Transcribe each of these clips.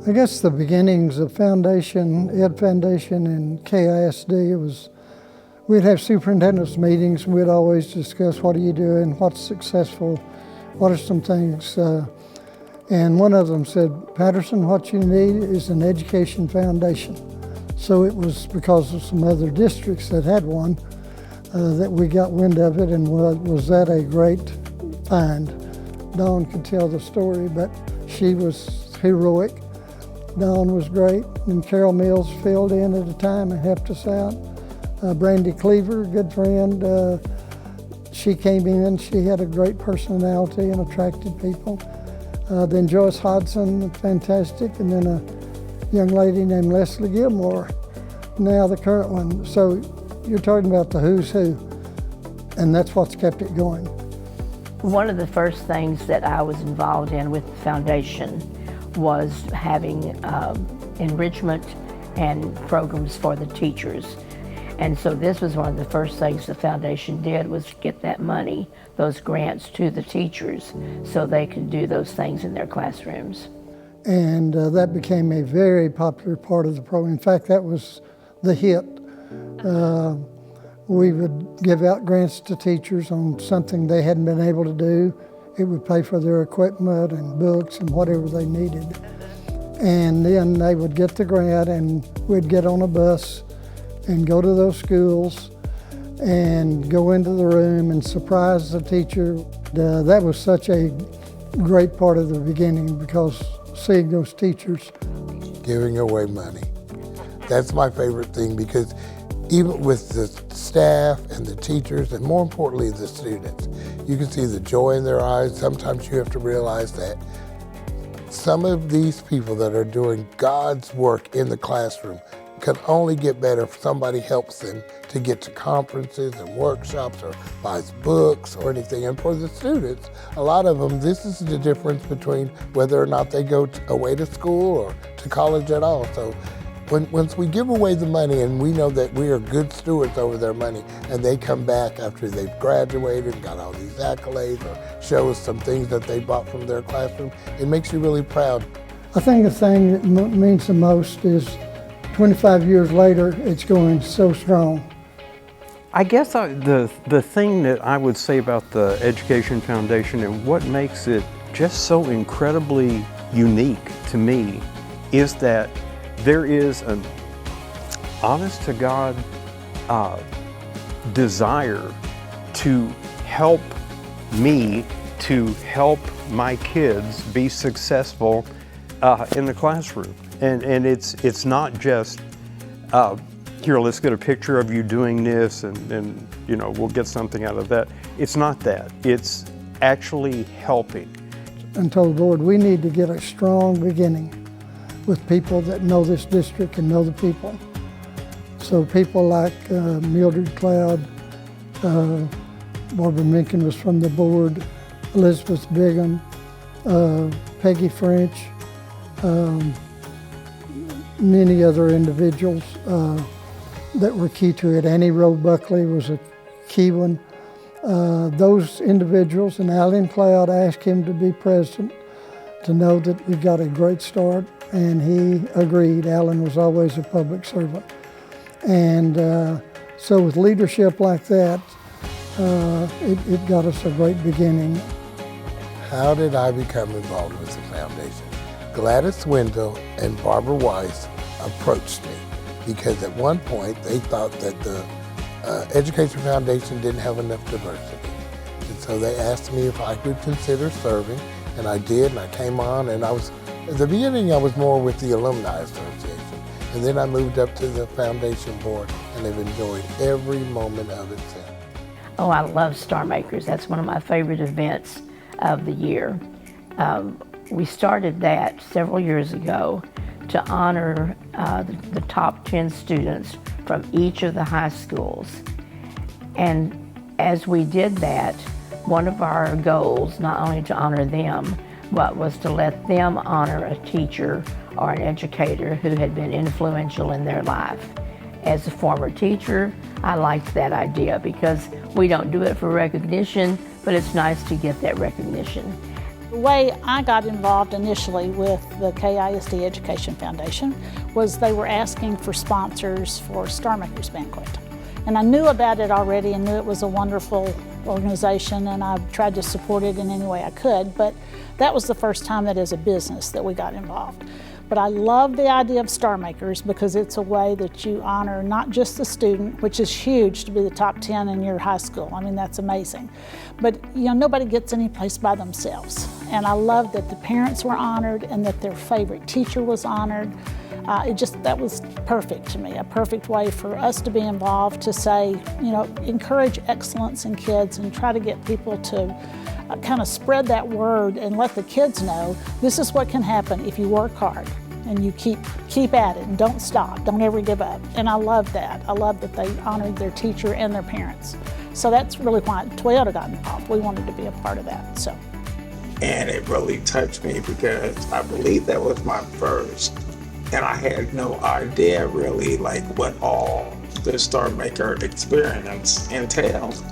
I guess the beginnings of Foundation, Ed Foundation and KISD, we'd have superintendent's meetings and we'd always discuss what are you doing, what's successful, what are some things. And one of them said, Patterson, what you need is an education foundation. So it was because of some other districts that had one that we got wind of it, and was that a great find. Dawn could tell the story, but she was heroic. Dawn was great, and Carol Mills filled in at a time and helped us out. Brandy Cleaver, good friend, she came in. She had a great personality and attracted people. Then Joyce Hodson, fantastic, and then a young lady named Leslie Gilmore, now the current one. So you're talking about the who's who, and that's what's kept it going. One of the first things that I was involved in with the foundation was having enrichment and programs for the teachers. And so this was one of the first things the foundation did, was get that money, those grants, to the teachers so they could do those things in their classrooms. And that became a very popular part of the program. In fact, that was the hit. We would give out grants to teachers on something they hadn't been able to do. It would pay for their equipment and books and whatever they needed. And then they would get the grant and we'd get on a bus and go to those schools and go into the room and surprise the teacher. That was such a great part of the beginning, because seeing those teachers. Giving away money. That's my favorite thing, because even with the staff and the teachers, and more importantly the students, you can see the joy in their eyes. Sometimes you have to realize that some of these people that are doing God's work in the classroom can only get better if somebody helps them to get to conferences and workshops or buys books or anything. And for the students, a lot of them, this is the difference between whether or not they go away to school or to college at all. So once we give away the money and we know that we are good stewards over their money, and they come back after they've graduated and got all these accolades or show us some things that they bought from their classroom, it makes you really proud. I think the thing that means the most is 25 years later, it's going so strong. I guess the thing that I would say about the Education Foundation and what makes it just so incredibly unique to me is that there is an honest to God desire to help me, to help my kids be successful in the classroom. And it's not just, here, let's get a picture of you doing this and you know, we'll get something out of that. It's not that. It's actually helping. And told the Lord, we need to get a strong beginning with people that know this district and know the people. So people like Mildred Cloud, Barbara Minkin was from the board, Elizabeth Bigham, Peggy French, many other individuals that were key to it. Annie Rowe Buckley was a key one. Those individuals, and Alan Cloud asked him to be president to know that we got a great start, and he agreed. Alan was always a public servant. And so with leadership like that, it got us a great beginning. How did I become involved with the foundation? Gladys Wendell and Barbara Weiss approached me because at one point they thought that the Education Foundation didn't have enough diversity. And so they asked me if I could consider serving, and I did, and I came on, and at the beginning I was more with the Alumni Association, and then I moved up to the foundation board, and I've enjoyed every moment of it since. Oh, I love Star Makers. That's one of my favorite events of the year. We started that several years ago to honor the top 10 students from each of the high schools. And as we did that, one of our goals, not only to honor them, but was to let them honor a teacher or an educator who had been influential in their life. As a former teacher, I liked that idea because we don't do it for recognition, but it's nice to get that recognition. The way I got involved initially with the KISD Education Foundation was they were asking for sponsors for Star Makers Banquet. And I knew about it already and knew it was a wonderful organization, and I tried to support it in any way I could, but that was the first time that as a business that we got involved. But I love the idea of Star Makers because it's a way that you honor not just the student, which is huge to be the top 10 in your high school. I mean, that's amazing. But nobody gets any place by themselves. And I love that the parents were honored and that their favorite teacher was honored. That was perfect to me, a perfect way for us to be involved, to say, encourage excellence in kids and try to get people to kind of spread that word and let the kids know this is what can happen if you work hard and you keep at it and don't stop, don't ever give up. And I love that. I love that they honored their teacher and their parents. So that's really why Toyota got involved. We wanted to be a part of that. And it really touched me because I believe that was my first, and I had no idea really what all the Star Maker experience entailed.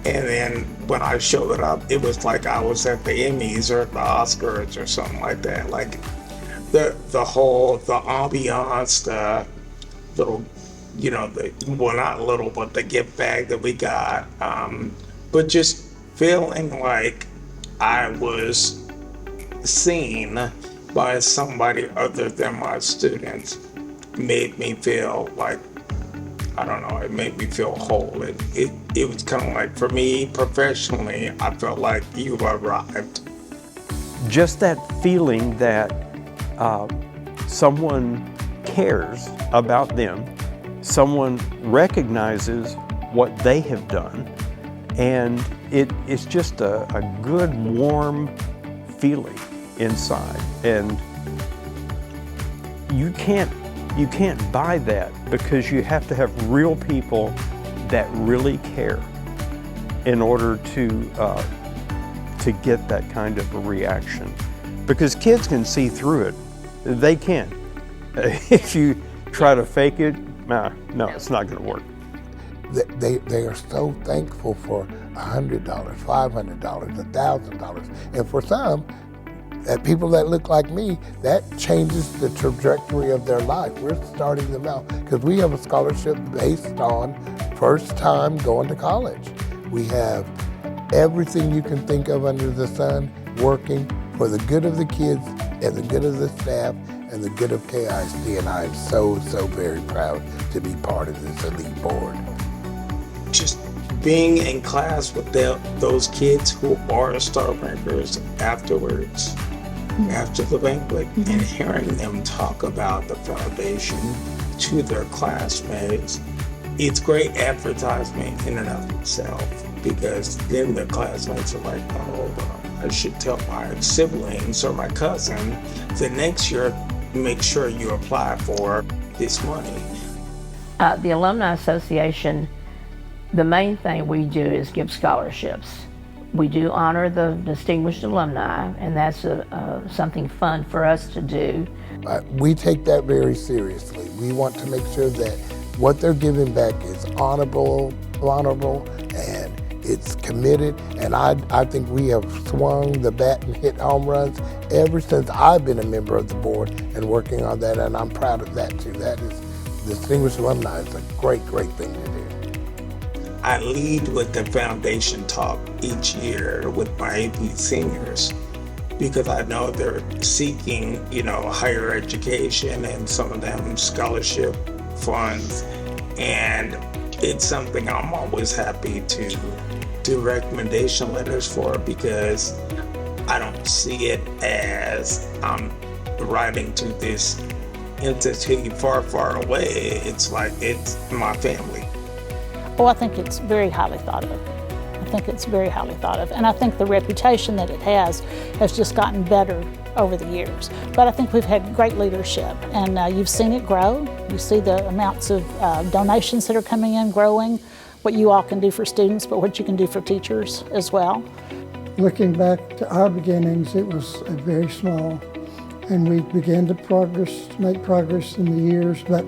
And then when I showed up, it was like I was at the Emmys or the Oscars or something like that. Like the ambiance, the little, not little, but the gift bag that we got. But just feeling like I was seen by somebody other than my students made me feel like, I don't know, it made me feel whole. It was kind of like, for me professionally, I felt like you've arrived. Just that feeling that someone cares about them, someone recognizes what they have done, and it's just a good, warm feeling inside. And you can't buy that, because you have to have real people that really care in order to get that kind of a reaction. Because kids can see through it. They can. If you try to fake it, no, it's not going to work. They are so thankful for $100, $500, $1,000, and for some, people that look like me, that changes the trajectory of their life. We're starting them out because we have a scholarship based on first time going to college. We have everything you can think of under the sun working for the good of the kids and the good of the staff and the good of KISD, and I am so very proud to be part of this elite board. Just being in class with those kids who are Star Makers afterwards, after the banquet, and hearing them talk about the foundation to their classmates, it's great advertisement in and of itself, because then the classmates are like, oh, well, I should tell my siblings or my cousin the next year, make sure you apply for this money. The Alumni Association, the main thing we do is give scholarships. We do honor the distinguished alumni, and that's something fun for us to do. We take that very seriously. We want to make sure that what they're giving back is honorable, and it's committed. And I think we have swung the bat and hit home runs ever since I've been a member of the board and working on that, and I'm proud of that too. That is, distinguished alumni is a great thing to do. I lead with the foundation talk each year with my AP seniors, because I know they're seeking, higher education and some of them scholarship funds. And it's something I'm always happy to do recommendation letters for, because I don't see it as I'm writing to this entity far away. It's like it's my family. Oh, I think it's very highly thought of. And I think the reputation that it has just gotten better over the years. But I think we've had great leadership, and you've seen it grow. You see the amounts of donations that are coming in growing, what you all can do for students, but what you can do for teachers as well. Looking back to our beginnings, it was very small, and we began to make progress in the years, but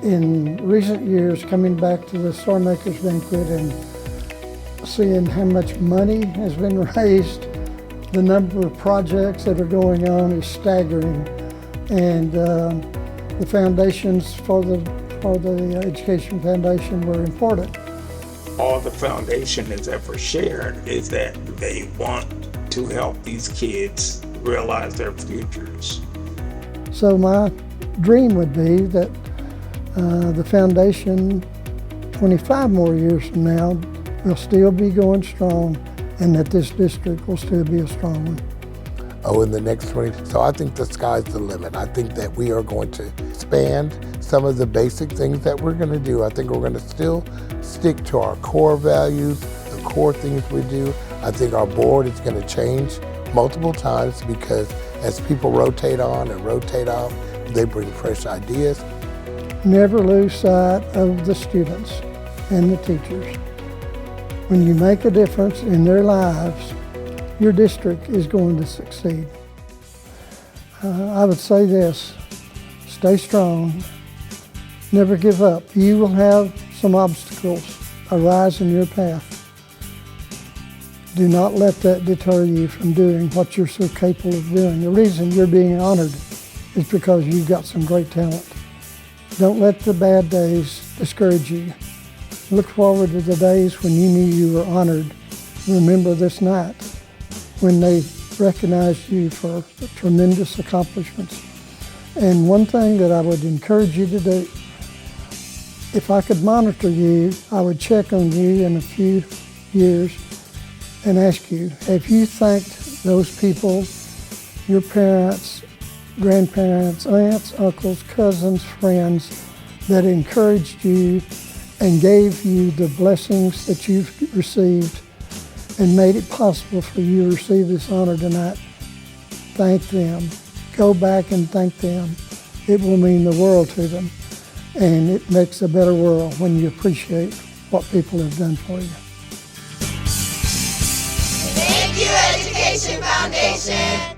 in recent years, coming back to the Star Makers Banquet and seeing how much money has been raised, The number of projects that are going on is staggering, and the foundations for the Education Foundation were important. All the foundation has ever shared is that they want to help these kids realize their futures. So my dream would be that the foundation 25 more years from now will still be going strong, and that this district will still be a strong one. Oh, in the next 20, so I think the sky's the limit. I think that we are going to expand some of the basic things that we're going to do. I think we're going to still stick to our core values, the core things we do. I think our board is going to change multiple times because as people rotate on and rotate off, they bring fresh ideas. Never lose sight of the students and the teachers. When you make a difference in their lives, your district is going to succeed. I would say this, stay strong, never give up. You will have some obstacles arise in your path. Do not let that deter you from doing what you're so capable of doing. The reason you're being honored is because you've got some great talent. Don't let the bad days discourage you. Look forward to the days when you knew you were honored. Remember this night when they recognized you for tremendous accomplishments. And one thing that I would encourage you to do, if I could monitor you, I would check on you in a few years and ask you, have you thanked those people, your parents, grandparents, aunts, uncles, cousins, friends that encouraged you and gave you the blessings that you've received and made it possible for you to receive this honor tonight? Thank them. Go back and thank them. It will mean the world to them. And it makes a better world when you appreciate what people have done for you. Thank you, Education Foundation.